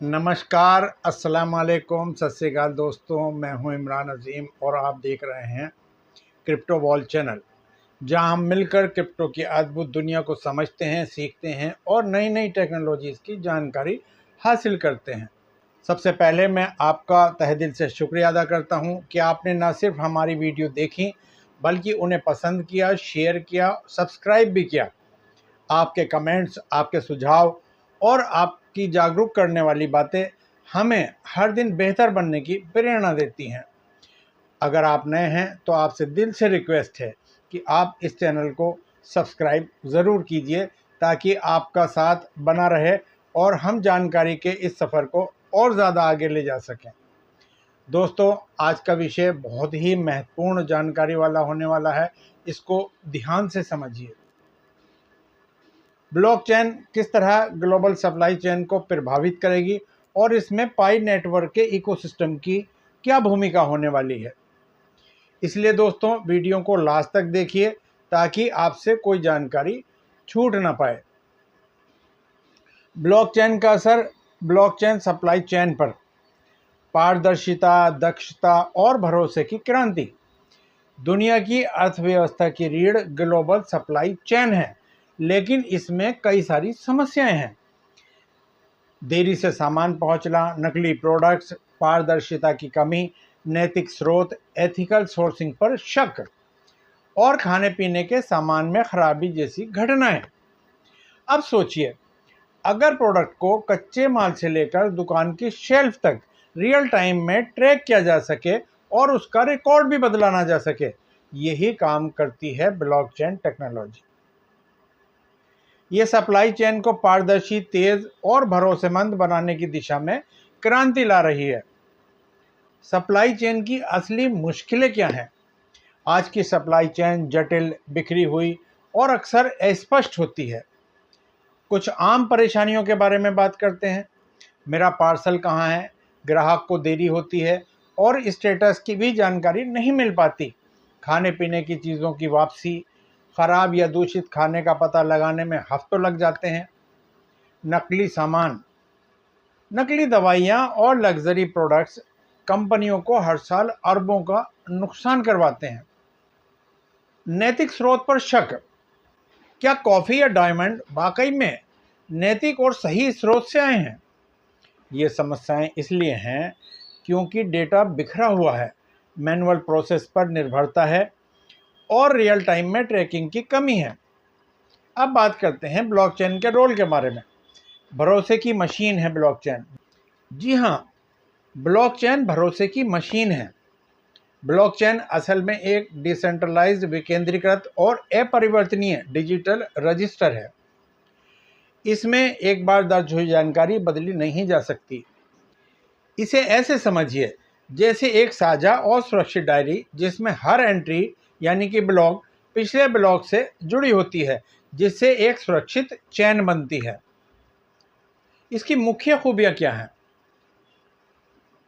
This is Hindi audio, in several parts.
नमस्कार, अस्सलाम वालेकुम, सत श्री अकाल दोस्तों। मैं हूं इमरान अज़ीम और आप देख रहे हैं क्रिप्टो वॉल चैनल, जहां हम मिलकर क्रिप्टो की अद्भुत दुनिया को समझते हैं, सीखते हैं और नई नई टेक्नोलॉजीज़ की जानकारी हासिल करते हैं। सबसे पहले मैं आपका तहे दिल से शुक्रिया अदा करता हूं कि आपने न सिर्फ हमारी वीडियो देखी बल्कि उन्हें पसंद किया, शेयर किया, सब्सक्राइब भी किया। आपके कमेंट्स, आपके सुझाव और आपकी जागरूक करने वाली बातें हमें हर दिन बेहतर बनने की प्रेरणा देती हैं। अगर आप नए हैं तो आपसे दिल से रिक्वेस्ट है कि आप इस चैनल को सब्सक्राइब ज़रूर कीजिए ताकि आपका साथ बना रहे और हम जानकारी के इस सफ़र को और ज़्यादा आगे ले जा सकें। दोस्तों, आज का विषय बहुत ही महत्वपूर्ण जानकारी वाला होने वाला है, इसको ध्यान से समझिए। ब्लॉकचेन किस तरह ग्लोबल सप्लाई चेन को प्रभावित करेगी और इसमें पाई नेटवर्क के इकोसिस्टम की क्या भूमिका होने वाली है। इसलिए दोस्तों, वीडियो को लास्ट तक देखिए ताकि आपसे कोई जानकारी छूट ना पाए। ब्लॉकचेन का असर ब्लॉकचेन सप्लाई चेन पर। पारदर्शिता, दक्षता और भरोसे की क्रांति। दुनिया की अर्थव्यवस्था की रीढ़ ग्लोबल सप्लाई चेन है, लेकिन इसमें कई सारी समस्याएं हैं। देरी से सामान पहुंचना, नकली प्रोडक्ट्स, पारदर्शिता की कमी, नैतिक स्रोत, एथिकल सोर्सिंग पर शक और खाने पीने के सामान में खराबी जैसी घटनाएं। अब सोचिए, अगर प्रोडक्ट को कच्चे माल से लेकर दुकान की शेल्फ तक रियल टाइम में ट्रैक किया जा सके और उसका रिकॉर्ड भी बदला जा सके, यही काम करती है ब्लॉकचेन टेक्नोलॉजी। ये सप्लाई चेन को पारदर्शी, तेज और भरोसेमंद बनाने की दिशा में क्रांति ला रही है। सप्लाई चेन की असली मुश्किलें क्या हैं? आज की सप्लाई चेन जटिल, बिखरी हुई और अक्सर अस्पष्ट होती है। कुछ आम परेशानियों के बारे में बात करते हैं। मेरा पार्सल कहाँ है? ग्राहक को देरी होती है और स्टेटस की भी जानकारी नहीं मिल पाती। खाने पीने की चीज़ों की वापसी, खराब या दूषित खाने का पता लगाने में हफ्तों लग जाते हैं। नकली सामान, नकली दवाइयाँ और लग्जरी प्रोडक्ट्स कंपनियों को हर साल अरबों का नुकसान करवाते हैं। नैतिक स्रोत पर शक, क्या कॉफ़ी या डायमंड वाकई में नैतिक और सही स्रोत से आए हैं? ये समस्याएं इसलिए हैं क्योंकि डेटा बिखरा हुआ है, मैनुअल प्रोसेस पर निर्भरता है और रियल टाइम में ट्रैकिंग की कमी है। अब बात करते हैं ब्लॉकचेन के रोल के बारे में। भरोसे की मशीन है ब्लॉकचेन। जी हाँ, ब्लॉकचेन भरोसे की मशीन है। ब्लॉकचेन असल में एक डिसेंट्रलाइज्ड, विकेंद्रीकृत और अपरिवर्तनीय डिजिटल रजिस्टर है। इसमें एक बार दर्ज हुई जानकारी बदली नहीं जा सकती। इसे ऐसे समझिए जैसे एक साझा और सुरक्षित डायरी, जिसमें हर एंट्री यानी कि ब्लॉक पिछले ब्लॉक से जुड़ी होती है, जिससे एक सुरक्षित चेन बनती है। इसकी मुख्य खूबियां क्या हैं?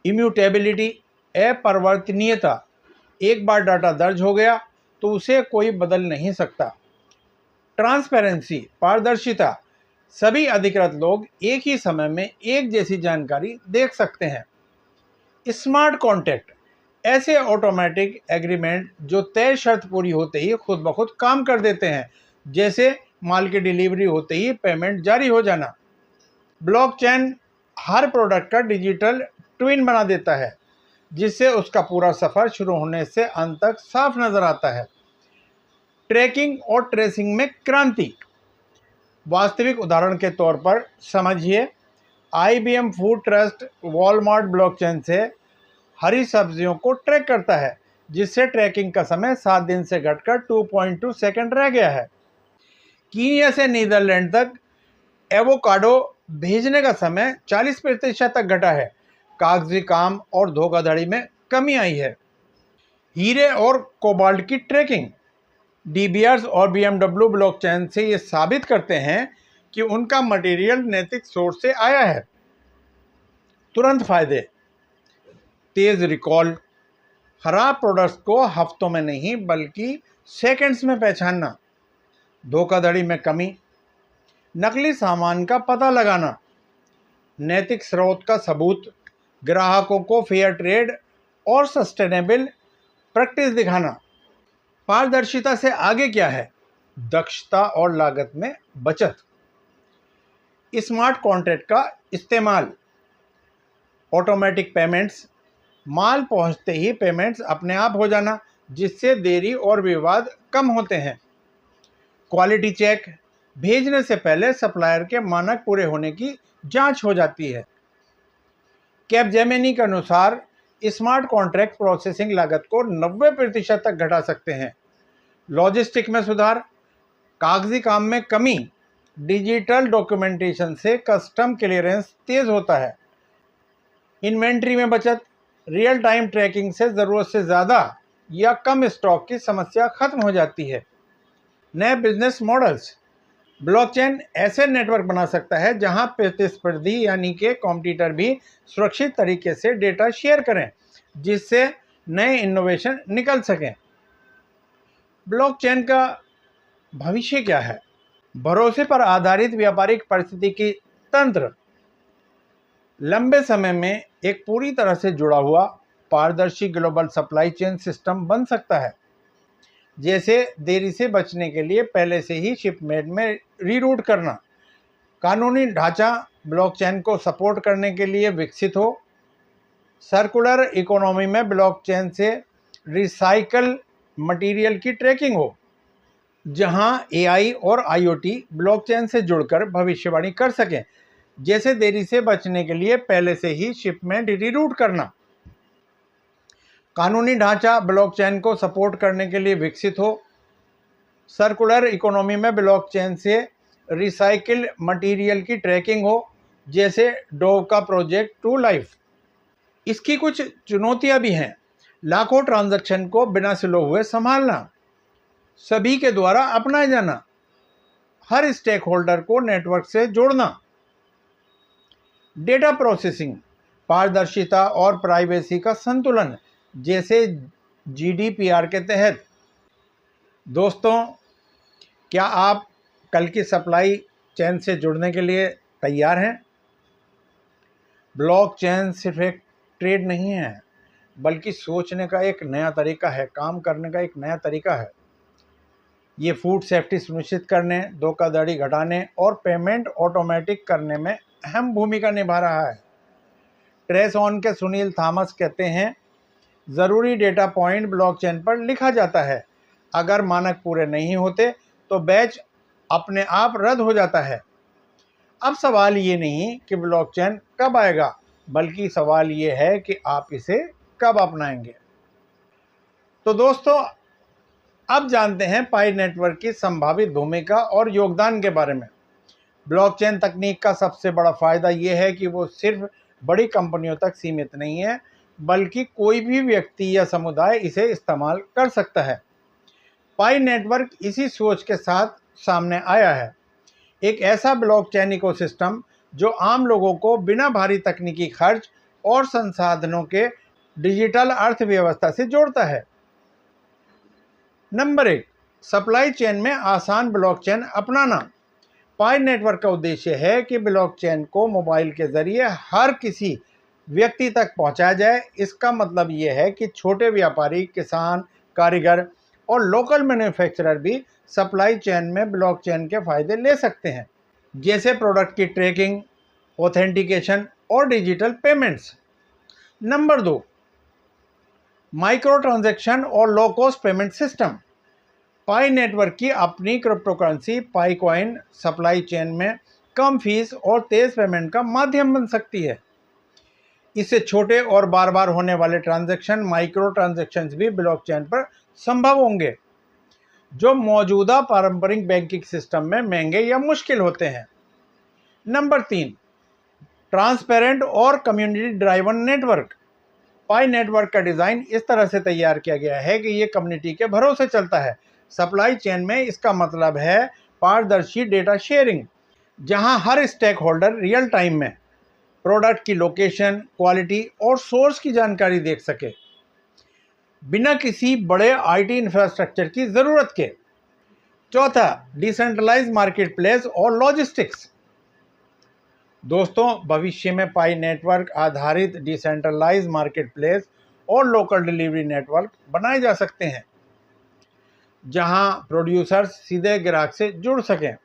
इम्यूटेबिलिटी, अपरिवर्तनीयता। एक बार डाटा दर्ज हो गया तो उसे कोई बदल नहीं सकता। ट्रांसपेरेंसी, पारदर्शिता। सभी अधिकृत लोग एक ही समय में एक जैसी जानकारी देख सकते हैं। स्मार्ट कॉन्ट्रैक्ट, ऐसे ऑटोमेटिक एग्रीमेंट जो तय शर्त पूरी होते ही खुद ब खुद काम कर देते हैं, जैसे माल की डिलीवरी होते ही पेमेंट जारी हो जाना। ब्लॉकचेन हर प्रोडक्ट का डिजिटल ट्विन बना देता है, जिससे उसका पूरा सफ़र शुरू होने से अंत तक साफ नज़र आता है। ट्रैकिंग और ट्रेसिंग में क्रांति। वास्तविक उदाहरण के तौर पर समझिए, IBM food trust Walmart blockchain से हरी सब्जियों को ट्रैक करता है, जिससे ट्रैकिंग का समय 7 दिन से घटकर 2.2 सेकंड रह गया है। कीनिया से नीदरलैंड तक एवोकाडो भेजने का समय 40% तक घटा है। कागजी काम और धोखाधड़ी में कमी आई है। हीरे और कोबाल्ट की ट्रैकिंग। DBRs और BMW ब्लॉकचेन से ये साबित करते हैं कि उनका मटेरियल नैतिक सोर्स से आया है। तुरंत फायदे, तेज रिकॉल, खराब प्रोडक्ट्स को हफ्तों में नहीं बल्कि सेकंड्स में पहचानना। धोखाधड़ी में कमी, नकली सामान का पता लगाना। नैतिक स्रोत का सबूत, ग्राहकों को फेयर ट्रेड और सस्टेनेबल प्रैक्टिस दिखाना। पारदर्शिता से आगे क्या है? दक्षता और लागत में बचत। स्मार्ट कॉन्ट्रैक्ट का इस्तेमाल, ऑटोमेटिक पेमेंट्स, माल पहुंचते ही पेमेंट्स अपने आप हो जाना, जिससे देरी और विवाद कम होते हैं। क्वालिटी चेक, भेजने से पहले सप्लायर के मानक पूरे होने की जांच हो जाती है। कैपजेमिनी के अनुसार स्मार्ट कॉन्ट्रैक्ट प्रोसेसिंग लागत को 90% तक घटा सकते हैं। लॉजिस्टिक में सुधार, कागजी काम में कमी, डिजिटल डॉक्यूमेंटेशन से कस्टम क्लियरेंस तेज होता है। इन्वेंट्री में बचत, रियल टाइम ट्रैकिंग से ज़रूरत से ज़्यादा या कम स्टॉक की समस्या खत्म हो जाती है। नए बिजनेस मॉडल्स, ब्लॉकचेन ऐसे नेटवर्क बना सकता है जहां प्रतिस्पर्धी यानी कि कॉम्पिटिटर भी सुरक्षित तरीके से डेटा शेयर करें, जिससे नए इनोवेशन निकल सकें। ब्लॉकचेन का भविष्य क्या है? भरोसे पर आधारित व्यापारिक पारिस्थितिकी तंत्र, लंबे समय में एक पूरी तरह से जुड़ा हुआ पारदर्शी ग्लोबल सप्लाई चेन सिस्टम बन सकता है। जैसे देरी से बचने के लिए पहले से ही शिपमेंट में रीरूट करना। कानूनी ढांचा ब्लॉकचेन को सपोर्ट करने के लिए विकसित हो। सर्कुलर इकोनॉमी में ब्लॉकचेन से रिसाइकल मटेरियल की ट्रैकिंग हो, जहां एआई और आईओटी ब्लॉकचेन से जुड़कर भविष्यवाणी कर सकें, जैसे देरी से बचने के लिए पहले से ही शिपमेंट रीरूट करना। कानूनी ढांचा ब्लॉकचेन को सपोर्ट करने के लिए विकसित हो। सर्कुलर इकोनॉमी में ब्लॉकचेन से रिसाइकिल मटेरियल की ट्रैकिंग हो, जैसे डोव का प्रोजेक्ट टू लाइफ। इसकी कुछ चुनौतियां भी हैं। लाखों ट्रांजैक्शन को बिना स्लो हुए संभालना, सभी के द्वारा अपनाया जाना, हर स्टेक होल्डर को नेटवर्क से जोड़ना। डेटा प्रोसेसिंग, पारदर्शिता और प्राइवेसी का संतुलन, जैसे जीडीपीआर के तहत। दोस्तों, क्या आप कल की सप्लाई चेन से जुड़ने के लिए तैयार हैं? ब्लॉकचेन सिर्फ एक ट्रेड नहीं है, बल्कि सोचने का एक नया तरीका है, काम करने का एक नया तरीका है। ये फूड सेफ्टी सुनिश्चित करने, धोखाधड़ी घटाने और पेमेंट ऑटोमेटिक करने में अहम भूमिका निभा रहा है। ट्रेस ऑन के सुनील थॉमस कहते हैं, ज़रूरी डेटा पॉइंट ब्लॉकचेन पर लिखा जाता है। अगर मानक पूरे नहीं होते तो बैच अपने आप रद्द हो जाता है। अब सवाल ये नहीं कि ब्लॉकचेन कब आएगा, बल्कि सवाल ये है कि आप इसे कब अपनाएंगे। तो दोस्तों, अब जानते हैं पाई नेटवर्क की संभावित भूमिका और योगदान के बारे में। ब्लॉकचेन तकनीक का सबसे बड़ा फायदा यह है कि वो सिर्फ बड़ी कंपनियों तक सीमित नहीं है, बल्कि कोई भी व्यक्ति या समुदाय इसे इस्तेमाल कर सकता है। पाई नेटवर्क इसी सोच के साथ सामने आया है, एक ऐसा ब्लॉकचेन इकोसिस्टम जो आम लोगों को बिना भारी तकनीकी खर्च और संसाधनों के डिजिटल अर्थव्यवस्था से जोड़ता है। नंबर 1, सप्लाई चेन में आसान ब्लॉकचेन अपनाना। पाई नेटवर्क का उद्देश्य है कि ब्लॉकचेन को मोबाइल के जरिए हर किसी व्यक्ति तक पहुंचाया जाए। इसका मतलब ये है कि छोटे व्यापारी, किसान, कारीगर और लोकल मैन्युफैक्चरर भी सप्लाई चेन में ब्लॉकचेन के फायदे ले सकते हैं, जैसे प्रोडक्ट की ट्रैकिंग, ऑथेंटिकेशन और digital payments. Number 2, micro transaction और लो कॉस्ट पेमेंट सिस्टम। पाई नेटवर्क की अपनी क्रिप्टोकरेंसी पाई कॉइन सप्लाई चेन में कम फीस और तेज पेमेंट का माध्यम बन सकती है। इससे छोटे और बार बार होने वाले ट्रांजैक्शन, माइक्रो ट्रांजैक्शंस भी ब्लॉकचेन पर संभव होंगे, जो मौजूदा पारंपरिक बैंकिंग सिस्टम में महंगे या मुश्किल होते हैं। नंबर 3, ट्रांसपेरेंट और कम्युनिटी ड्राइवन नेटवर्क। पाई नेटवर्क का डिज़ाइन इस तरह से तैयार किया गया है कि ये कम्युनिटी के भरोसे चलता है। सप्लाई चेन में इसका मतलब है पारदर्शी डेटा शेयरिंग, जहां हर स्टेक होल्डर रियल टाइम में प्रोडक्ट की लोकेशन, क्वालिटी और सोर्स की जानकारी देख सके, बिना किसी बड़े आईटी इंफ्रास्ट्रक्चर की ज़रूरत के। चौथा, डिसेंट्रलाइज मार्केट प्लेस और लॉजिस्टिक्स। दोस्तों, भविष्य में पाई नेटवर्क आधारित डिसेंट्रलाइज मार्केट प्लेस और लोकल डिलीवरी नेटवर्क बनाए जा सकते हैं, जहां प्रोड्यूसर्स सीधे ग्राहक से जुड़ सकें।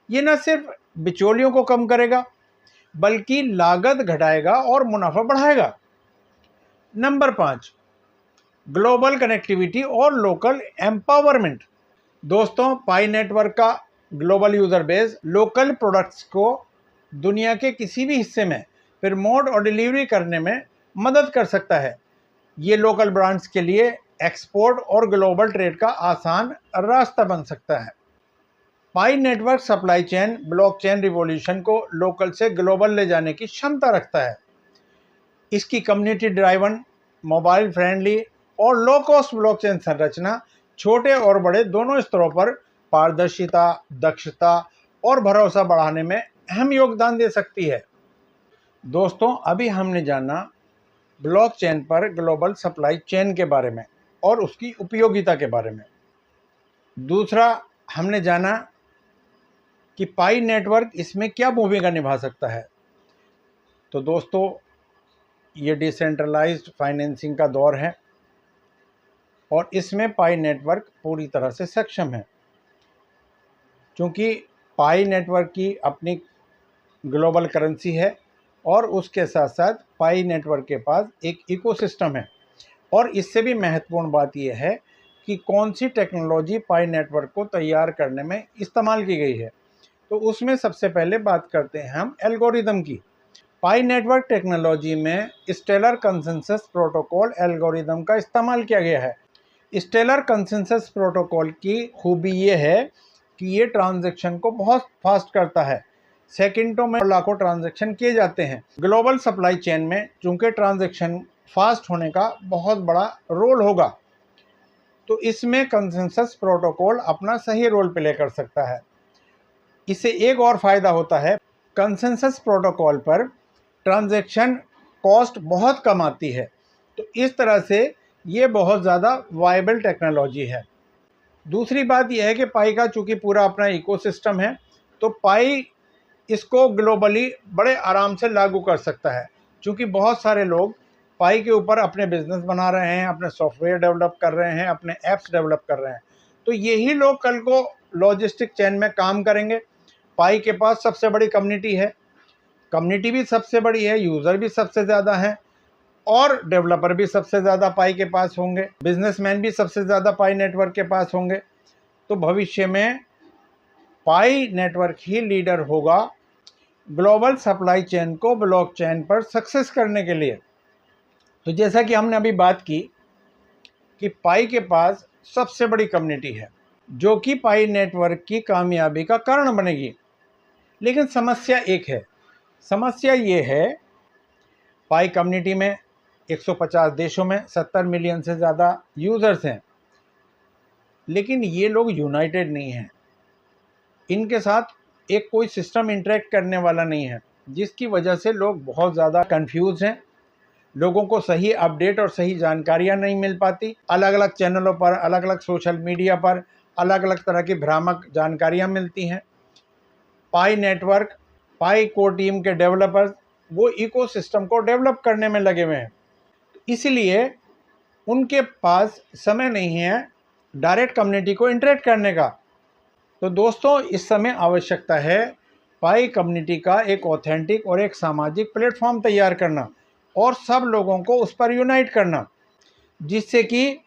ये न सिर्फ बिचौलियों को कम करेगा, बल्कि लागत घटाएगा और मुनाफा बढ़ाएगा। नंबर 5, ग्लोबल कनेक्टिविटी और लोकल एम्पावरमेंट। दोस्तों, पाई नेटवर्क का global user base local products को दुनिया के किसी भी हिस्से में प्रमोट और डिलीवरी करने में मदद कर सकता है। ये लोकल ब्रांड्स के लिए एक्सपोर्ट और ग्लोबल ट्रेड का आसान रास्ता बन सकता है। Pi network supply chain blockchain revolution को लोकल से ग्लोबल ले जाने की क्षमता रखता है। इसकी कम्युनिटी ड्राइवन, मोबाइल फ्रेंडली और लो कॉस्ट ब्लॉकचेन संरचना छोटे और बड़े दोनों स्तरों पर पारदर्शिता, दक्षता और भरोसा बढ़ाने में अहम योगदान दे सकती है। दोस्तों, अभी हमने जाना ब्लॉकचेन पर ग्लोबल सप्लाई चेन के बारे में और उसकी उपयोगिता के बारे में। दूसरा, हमने जाना कि पाई नेटवर्क इसमें क्या भूमिका निभा सकता है। तो दोस्तों, ये डिसेंट्रलाइज्ड फाइनेंसिंग का दौर है और इसमें पाई नेटवर्क पूरी तरह से सक्षम है, क्योंकि पाई नेटवर्क की अपनी ग्लोबल करेंसी है और उसके साथ साथ पाई नेटवर्क के पास एक इकोसिस्टम है। और इससे भी महत्वपूर्ण बात यह है कि कौन सी टेक्नोलॉजी पाई नेटवर्क को तैयार करने में इस्तेमाल की गई है। तो उसमें सबसे पहले बात करते हैं हम एल्गोरिदम की। पाई नेटवर्क टेक्नोलॉजी में स्टेलर कंसेंसस प्रोटोकॉल एल्गोरिदम का इस्तेमाल किया गया है। स्टेलर कंसेंसस प्रोटोकॉल की खूबी ये है कि ये ट्रांजैक्शन को बहुत फास्ट करता है। सेकंडों में लाखों ट्रांजैक्शन किए जाते हैं। ग्लोबल सप्लाई चेन में चूंकि ट्रांजैक्शन फास्ट होने का बहुत बड़ा रोल होगा, तो इसमें कंसेंसस प्रोटोकॉल अपना सही रोल प्ले कर सकता है। इससे एक और फ़ायदा होता है, कंसेंसस प्रोटोकॉल पर ट्रांजैक्शन कॉस्ट बहुत कम आती है। तो इस तरह से ये बहुत ज़्यादा वायबल टेक्नोलॉजी है। दूसरी बात यह है कि पाई का चूँकि पूरा अपना इकोसिस्टम है, तो पाई इसको ग्लोबली बड़े आराम से लागू कर सकता है, क्योंकि बहुत सारे लोग पाई के ऊपर अपने बिजनेस बना रहे हैं, अपने सॉफ्टवेयर डेवलप कर रहे हैं, अपने ऐप्स डेवलप कर रहे हैं। तो यही लोग कल को लॉजिस्टिक चेन में काम करेंगे। पाई के पास सबसे बड़ी कम्युनिटी है, कम्युनिटी भी सबसे बड़ी है, यूज़र भी सबसे ज़्यादा है और डेवलपर भी सबसे ज़्यादा पाई के पास होंगे, बिजनेसमैन भी सबसे ज़्यादा पाई नेटवर्क के पास होंगे। तो भविष्य में पाई नेटवर्क ही लीडर होगा ग्लोबल सप्लाई चेन को ब्लॉकचेन पर सक्सेस करने के लिए। तो जैसा कि हमने अभी बात की कि पाई के पास सबसे बड़ी कम्युनिटी है, जो कि पाई नेटवर्क की कामयाबी का कारण बनेगी। लेकिन समस्या एक है, समस्या ये है, पाई कम्युनिटी में 150 देशों में 70 मिलियन से ज़्यादा यूज़र्स हैं, लेकिन ये लोग यूनाइटेड नहीं हैं। इनके साथ एक कोई सिस्टम इंटरेक्ट करने वाला नहीं है, जिसकी वजह से लोग बहुत ज़्यादा कंफ्यूज हैं। लोगों को सही अपडेट और सही जानकारियां नहीं मिल पाती। अलग अलग चैनलों पर, अलग अलग सोशल मीडिया पर अलग अलग तरह की भ्रामक जानकारियां मिलती हैं। पाई नेटवर्क, पाई कोर टीम के डेवलपर्स वो इकोसिस्टम को डेवलप करने में लगे हुए हैं, इसलिए उनके पास समय नहीं है डायरेक्ट कम्युनिटी को इंटरेक्ट करने का। तो दोस्तों, इस समय आवश्यकता है पाई कम्युनिटी का एक ऑथेंटिक और एक सामाजिक प्लेटफॉर्म तैयार करना और सब लोगों को उस पर यूनाइट करना, जिससे कि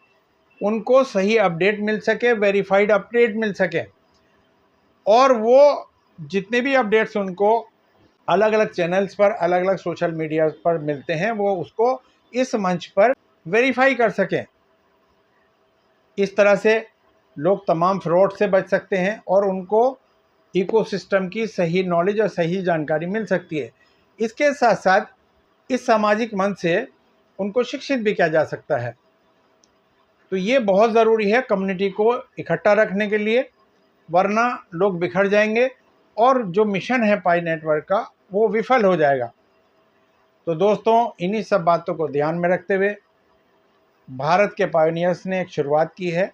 उनको सही अपडेट मिल सके, वेरीफाइड अपडेट मिल सके, और वो जितने भी अपडेट्स उनको अलग अलग चैनल्स पर, अलग अलग सोशल मीडिया पर मिलते हैं, वो उसको इस मंच पर वेरीफाई कर सकें। इस तरह से लोग तमाम फ्रॉड से बच सकते हैं और उनको इकोसिस्टम की सही नॉलेज और सही जानकारी मिल सकती है। इसके साथ साथ इस सामाजिक मंच से उनको शिक्षित भी किया जा सकता है। तो ये बहुत ज़रूरी है कम्युनिटी को इकट्ठा रखने के लिए, वरना लोग बिखर जाएंगे और जो मिशन है पाई नेटवर्क का वो विफल हो जाएगा। तो दोस्तों, इन्हीं सब बातों को ध्यान में रखते हुए भारत के पायोनियर्स ने एक शुरुआत की है,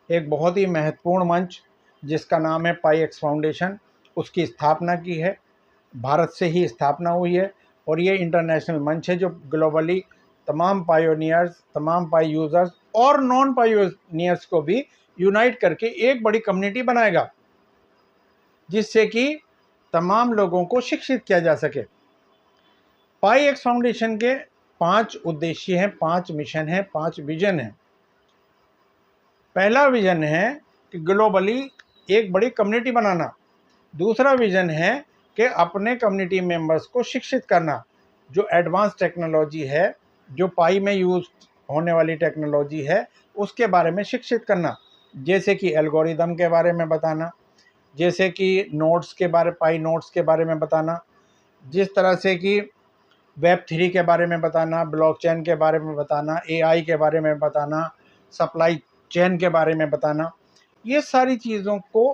एक बहुत ही महत्वपूर्ण मंच जिसका नाम है पाई एक्स फाउंडेशन, उसकी स्थापना की है भारत से ही स्थापना हुई है और ये इंटरनेशनल मंच है जो ग्लोबली तमाम पायोनियर्स, तमाम पाई यूज़र्स और नॉन पायोनियर्स को भी यूनाइट करके एक बड़ी कम्युनिटी बनाएगा, जिससे कि तमाम लोगों को शिक्षित किया जा सके। पाई एक्स फाउंडेशन के 5 उद्देश्य हैं, 5 मिशन हैं, 5 विजन हैं। पहला विजन है कि ग्लोबली एक बड़ी कम्युनिटी बनाना। दूसरा विजन है कि अपने कम्युनिटी मेंबर्स को शिक्षित करना, जो एडवांस टेक्नोलॉजी है, जो पाई में यूज होने वाली टेक्नोलॉजी है, उसके बारे में शिक्षित करना, जैसे कि एल्गोरिदम के बारे में बताना, जैसे कि नोट्स के बारे, पाई नोट्स के बारे में बताना, जिस तरह से कि वेब 3 के बारे में बताना, ब्लॉकचेन के बारे में बताना, एआई के बारे में बताना, सप्लाई चेन के बारे में बताना। ये सारी चीज़ों को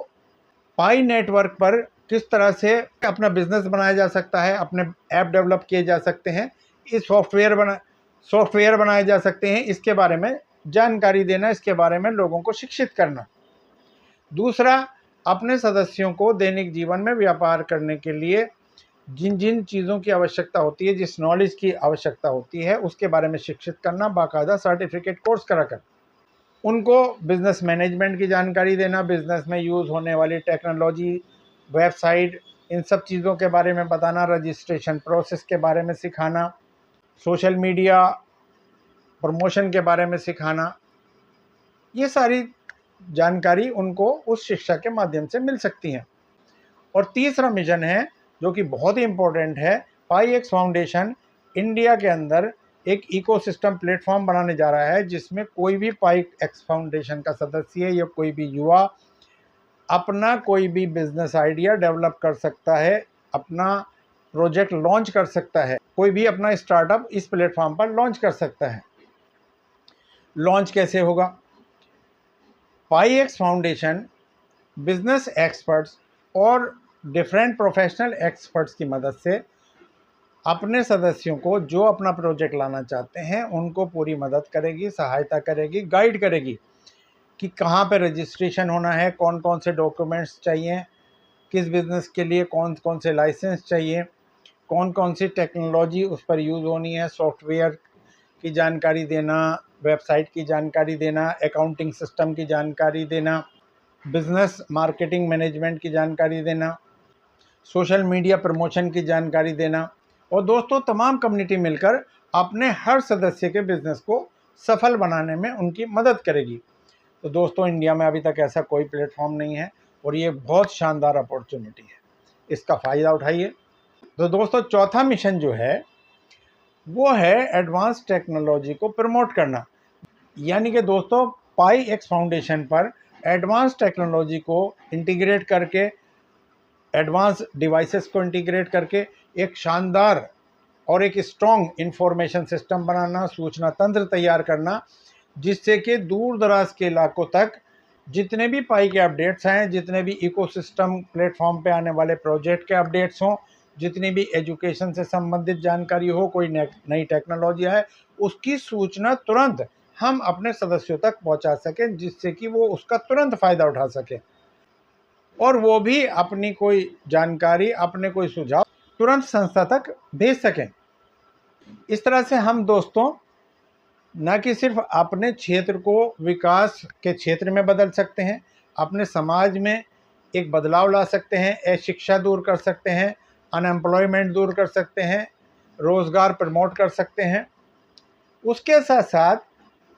पाई नेटवर्क पर किस तरह से अपना बिजनेस बनाया जा सकता है, अपने ऐप डेवलप किए जा सकते हैं, इस सॉफ्टवेयर बनाए जा सकते हैं, इसके बारे में जानकारी देना, इसके बारे में लोगों को शिक्षित करना। दूसरा, अपने सदस्यों को दैनिक जीवन में व्यापार करने के लिए जिन जिन चीज़ों की आवश्यकता होती है, जिस नॉलेज की आवश्यकता होती है, उसके बारे में शिक्षित करना, बाकायदा सर्टिफिकेट कोर्स कराकर उनको बिज़नेस मैनेजमेंट की जानकारी देना, बिज़नेस में यूज़ होने वाली टेक्नोलॉजी, वेबसाइट, इन सब चीज़ों के बारे में बताना, रजिस्ट्रेशन प्रोसेस के बारे में सिखाना, सोशल मीडिया प्रमोशन के बारे में सिखाना। ये सारी जानकारी उनको उस शिक्षा के माध्यम से मिल सकती है। और तीसरा मिशन है जो कि बहुत ही इम्पोर्टेंट है, पाई एक्स फाउंडेशन इंडिया के अंदर एक इकोसिस्टम प्लेटफॉर्म बनाने जा रहा है, जिसमें कोई भी पाई एक्स फाउंडेशन का सदस्य या कोई भी युवा अपना कोई भी बिजनेस आइडिया डेवलप कर सकता है, अपना प्रोजेक्ट लॉन्च कर सकता है, कोई भी अपना स्टार्टअप इस प्लेटफॉर्म पर लॉन्च कर सकता है। लॉन्च कैसे होगा? पाई एक्स फाउंडेशन बिजनेस एक्सपर्ट्स और डिफरेंट प्रोफेशनल एक्सपर्ट्स की मदद से अपने सदस्यों को जो अपना प्रोजेक्ट लाना चाहते हैं उनको पूरी मदद करेगी, सहायता करेगी, गाइड करेगी कि कहाँ पे रजिस्ट्रेशन होना है, कौन कौन से डॉक्यूमेंट्स चाहिए, किस बिज़नेस के लिए कौन कौन से लाइसेंस चाहिए, कौन कौन सी टेक्नोलॉजी उस पर यूज़ होनी है, सॉफ्टवेयर की जानकारी देना, वेबसाइट की जानकारी देना, अकाउंटिंग सिस्टम की जानकारी देना, बिज़नेस मार्केटिंग मैनेजमेंट की जानकारी देना, सोशल मीडिया प्रमोशन की जानकारी देना। और दोस्तों, तमाम कम्युनिटी मिलकर अपने हर सदस्य के बिज़नेस को सफल बनाने में उनकी मदद करेगी। तो दोस्तों, इंडिया में अभी तक ऐसा कोई प्लेटफॉर्म नहीं है और ये बहुत शानदार अपॉर्चुनिटी है, इसका फ़ायदा उठाइए। तो दोस्तों, चौथा मिशन जो है वो है एडवांस टेक्नोलॉजी को प्रमोट करना। यानी कि दोस्तों, पाई एक्स फाउंडेशन पर एडवांस टेक्नोलॉजी को इंटीग्रेट करके, एडवांस डिवाइसेस को इंटीग्रेट करके एक शानदार और एक स्ट्रॉन्ग इंफॉर्मेशन सिस्टम बनाना, सूचना तंत्र तैयार करना, जिससे कि दूर दराज के इलाकों तक जितने भी पाई के अपडेट्स हैं, जितने भी इकोसिस्टम प्लेटफॉर्म पे आने वाले प्रोजेक्ट के अपडेट्स हों, जितनी भी एजुकेशन से संबंधित जानकारी हो, कोई नई टेक्नोलॉजी है, उसकी सूचना तुरंत हम अपने सदस्यों तक पहुंचा सकें, जिससे कि वो उसका तुरंत फ़ायदा उठा सकें और वो भी अपनी कोई जानकारी, अपने कोई सुझाव तुरंत संस्था तक भेज सकें। इस तरह से हम दोस्तों न कि सिर्फ अपने क्षेत्र को विकास के क्षेत्र में बदल सकते हैं, अपने समाज में एक बदलाव ला सकते हैं, अशिक्षा दूर कर सकते हैं, अनएम्प्लॉयमेंट दूर कर सकते हैं, रोज़गार प्रमोट कर सकते हैं। उसके साथ साथ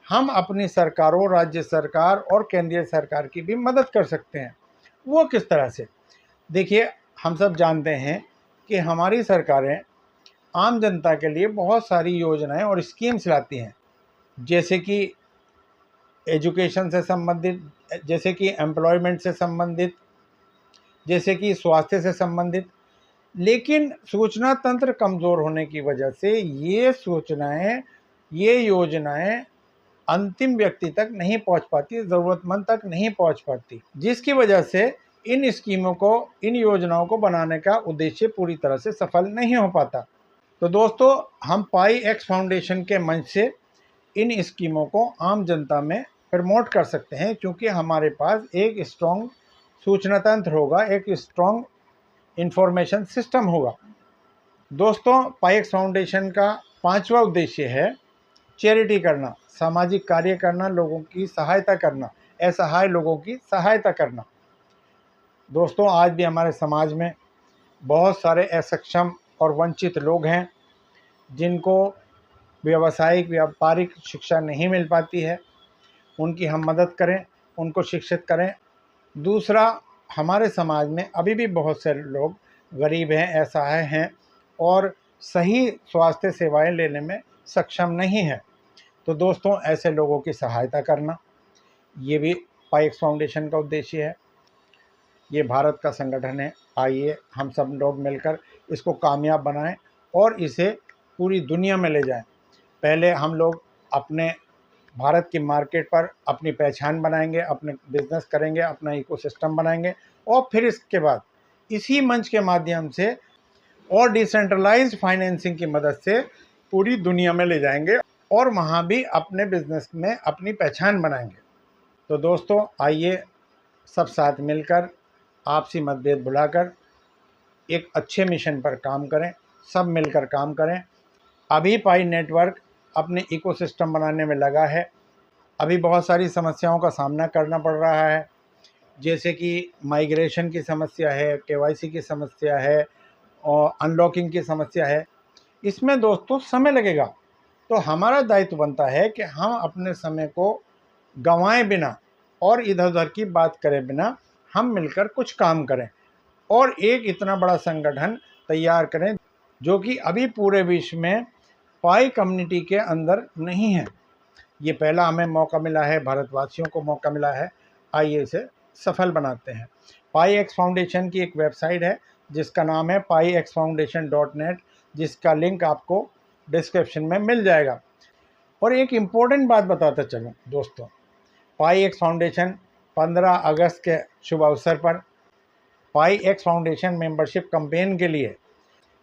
हम अपनी सरकारों, राज्य सरकार और केंद्रीय सरकार की भी मदद कर सकते हैं। वो किस तरह से? देखिए, हम सब जानते हैं कि हमारी सरकारें आम जनता के लिए बहुत सारी योजनाएं और स्कीम्स लाती हैं, जैसे कि एजुकेशन से संबंधित, जैसे कि एम्प्लॉयमेंट से संबंधित, जैसे कि स्वास्थ्य से संबंधित। लेकिन सूचना तंत्र कमज़ोर होने की वजह से ये सूचनाएं, ये योजनाएं अंतिम व्यक्ति तक नहीं पहुंच पाती, ज़रूरतमंद तक नहीं पहुंच पाती, जिसकी वजह से इन स्कीमों को, इन योजनाओं को बनाने का उद्देश्य पूरी तरह से सफल नहीं हो पाता। तो दोस्तों, हम पाई एक्स फाउंडेशन के मंच से इन स्कीमों को आम जनता में प्रमोट कर सकते हैं, क्योंकि हमारे पास एक स्ट्रॉन्ग सूचना तंत्र होगा, एक स्ट्रॉन्ग इंफॉर्मेशन सिस्टम होगा। दोस्तों, पाईएक्स फाउंडेशन का 5वां उद्देश्य है चैरिटी करना, सामाजिक कार्य करना, लोगों की सहायता करना, असहाय लोगों की सहायता करना। दोस्तों, आज भी हमारे समाज में बहुत सारे असक्षम और वंचित लोग हैं जिनको व्यावसायिक व्यापारिक शिक्षा नहीं मिल पाती है। उनकी हम मदद करें, उनको शिक्षित करें। दूसरा, हमारे समाज में अभी भी बहुत से लोग गरीब हैं, असहाय हैं और सही स्वास्थ्य सेवाएं लेने में सक्षम नहीं हैं। तो दोस्तों, ऐसे लोगों की सहायता करना ये भी पाईएक्स फाउंडेशन का उद्देश्य है। ये भारत का संगठन है। आइए हम सब लोग मिलकर इसको कामयाब बनाएं और इसे पूरी दुनिया में ले जाएं। पहले हम लोग अपने भारत की मार्केट पर अपनी पहचान बनाएंगे, अपने बिजनेस करेंगे, अपना इकोसिस्टम बनाएंगे और फिर इसके बाद इसी मंच के माध्यम से और डिसेंट्रलाइज्ड फाइनेंसिंग की मदद से पूरी दुनिया में ले जाएंगे और वहाँ भी अपने बिजनेस में अपनी पहचान बनाएंगे। तो दोस्तों, आइए सब साथ मिलकर आपसी मतभेद भुलाकर एक अच्छे मिशन पर काम करें, सब मिलकर काम करें। अभी पाई नेटवर्क अपने इकोसिस्टम बनाने में लगा है। अभी बहुत सारी समस्याओं का सामना करना पड़ रहा है, जैसे कि माइग्रेशन की समस्या है, केवाईसी की समस्या है और अनलॉकिंग की समस्या है। इसमें दोस्तों समय लगेगा, तो हमारा दायित्व बनता है कि हम अपने समय को गंवाए बिना और इधर उधर की बात करे बिना हम मिलकर कुछ काम करें और एक इतना बड़ा संगठन तैयार करें जो कि अभी पूरे विश्व में पाई कम्युनिटी के अंदर नहीं है। ये पहला हमें मौका मिला है, भारतवासियों को मौका मिला है। आइए इसे सफल बनाते हैं। पाईएक्स फाउंडेशन की एक वेबसाइट है जिसका नाम है payexfoundation.net, जिसका लिंक आपको डिस्क्रिप्शन में मिल जाएगा। और एक इम्पोर्टेंट बात बताता चलूँ दोस्तों, पाईएक्स फाउंडेशन 15 अगस्त के शुभ अवसर पर पाईएक्स फाउंडेशन मेंबरशिप कैंपेन के लिए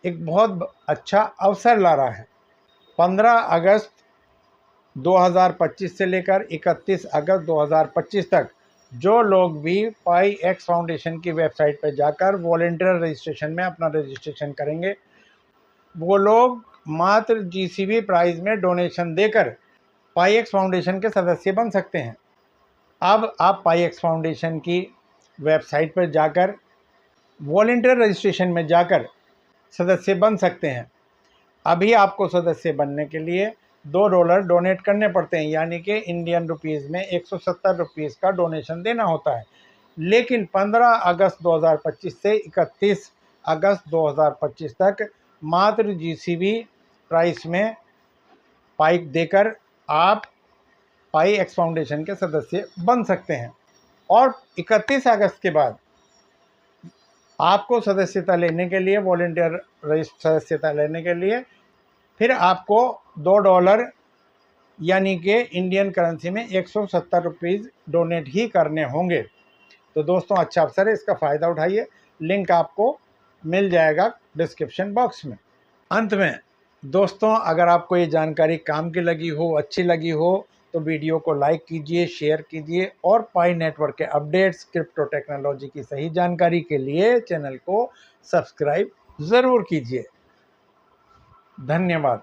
एक बहुत अच्छा अवसर ला रहा है। 15 अगस्त 2025 से लेकर 31 अगस्त 2025 तक जो लोग भी पाईएक्स फाउंडेशन की वेबसाइट पर जाकर वॉलंटियर रजिस्ट्रेशन में अपना रजिस्ट्रेशन करेंगे, वो लोग मात्र जीसीबी प्राइस में डोनेशन देकर पाईएक्स फाउंडेशन के सदस्य बन सकते हैं। अब आप पाईएक्स फाउंडेशन की वेबसाइट पर जाकर वॉलंटियर रजिस्ट्रेशन में जाकर सदस्य बन सकते हैं। अभी आपको सदस्य बनने के लिए $2 डोनेट करने पड़ते हैं, यानी कि इंडियन रुपीज़ में 170 रुपीज़ का डोनेशन देना होता है। लेकिन 15 अगस्त 2025 से 31 अगस्त 2025 तक मात्र जीसीबी प्राइस में पाइप देकर आप पाईएक्स फाउंडेशन के सदस्य बन सकते हैं। और 31 अगस्त के बाद आपको सदस्यता लेने के लिए, वॉलंटियर सदस्यता लेने के लिए फिर आपको $2 यानी कि इंडियन करेंसी में 170 रुपीज़ डोनेट ही करने होंगे। तो दोस्तों, अच्छा अवसर है, इसका फ़ायदा उठाइए। लिंक आपको मिल जाएगा डिस्क्रिप्शन बॉक्स में। अंत में दोस्तों, अगर आपको ये जानकारी काम की लगी हो, अच्छी लगी हो, तो वीडियो को लाइक कीजिए, शेयर कीजिए और पाई नेटवर्क के अपडेट्स, क्रिप्टो टेक्नोलॉजी की सही जानकारी के लिए चैनल को सब्सक्राइब ज़रूर कीजिए। धन्यवाद।